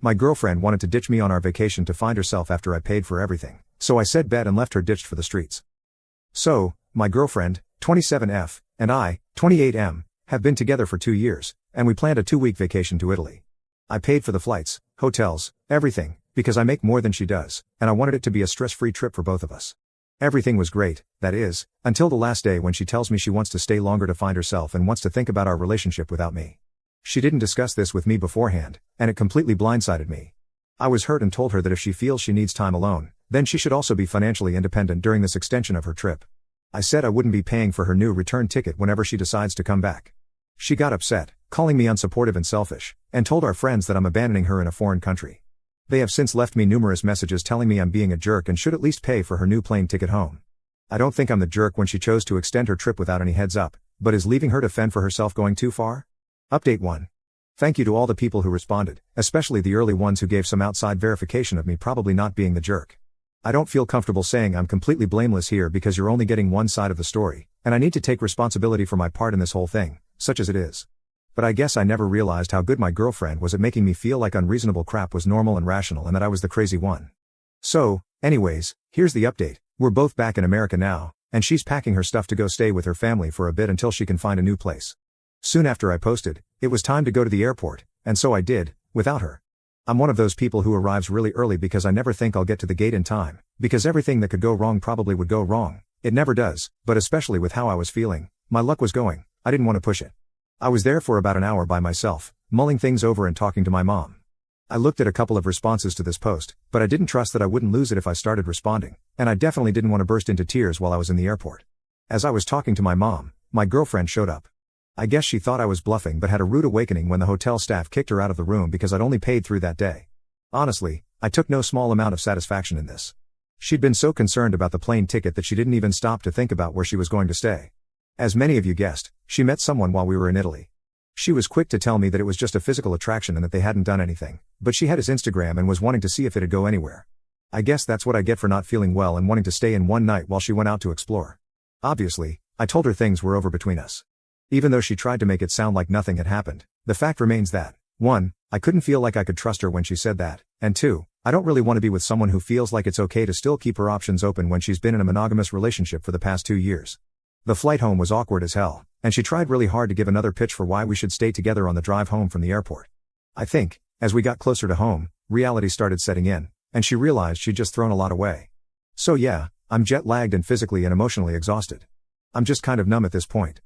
My girlfriend wanted to ditch me on our vacation to find herself after I paid for everything, so I said bet and left her ditched for the streets. So, my girlfriend, 27F, and I, 28M, have been together for 2 years, and we planned a 2-week vacation to Italy. I paid for the flights, hotels, everything, because I make more than she does, and I wanted it to be a stress-free trip for both of us. Everything was great, that is, until the last day when she tells me she wants to stay longer to find herself and wants to think about our relationship without me. She didn't discuss this with me beforehand, and it completely blindsided me. I was hurt and told her that if she feels she needs time alone, then she should also be financially independent during this extension of her trip. I said I wouldn't be paying for her new return ticket whenever she decides to come back. She got upset, calling me unsupportive and selfish, and told our friends that I'm abandoning her in a foreign country. They have since left me numerous messages telling me I'm being a jerk and should at least pay for her new plane ticket home. I don't think I'm the jerk when she chose to extend her trip without any heads up, but is leaving her to fend for herself going too far? Update 1. Thank you to all the people who responded, especially the early ones who gave some outside verification of me probably not being the jerk. I don't feel comfortable saying I'm completely blameless here because you're only getting one side of the story, and I need to take responsibility for my part in this whole thing, such as it is. But I guess I never realized how good my girlfriend was at making me feel like unreasonable crap was normal and rational and that I was the crazy one. So, anyways, here's the update. We're both back in America now, and she's packing her stuff to go stay with her family for a bit until she can find a new place. Soon after I posted, it was time to go to the airport, and so I did, without her. I'm one of those people who arrives really early because I never think I'll get to the gate in time, because everything that could go wrong probably would go wrong. It never does, but especially with how I was feeling, my luck was going, I didn't want to push it. I was there for about an hour by myself, mulling things over and talking to my mom. I looked at a couple of responses to this post, but I didn't trust that I wouldn't lose it if I started responding, and I definitely didn't want to burst into tears while I was in the airport. As I was talking to my mom, my girlfriend showed up. I guess she thought I was bluffing but had a rude awakening when the hotel staff kicked her out of the room because I'd only paid through that day. Honestly, I took no small amount of satisfaction in this. She'd been so concerned about the plane ticket that she didn't even stop to think about where she was going to stay. As many of you guessed, she met someone while we were in Italy. She was quick to tell me that it was just a physical attraction and that they hadn't done anything, but she had his Instagram and was wanting to see if it'd go anywhere. I guess that's what I get for not feeling well and wanting to stay in one night while she went out to explore. Obviously, I told her things were over between us. Even though she tried to make it sound like nothing had happened, the fact remains that, 1, I couldn't feel like I could trust her when she said that, and 2, I don't really want to be with someone who feels like it's okay to still keep her options open when she's been in a monogamous relationship for the past 2 years. The flight home was awkward as hell, and she tried really hard to give another pitch for why we should stay together on the drive home from the airport. I think, as we got closer to home, reality started setting in, and she realized she'd just thrown a lot away. So yeah, I'm jet-lagged and physically and emotionally exhausted. I'm just kind of numb at this point.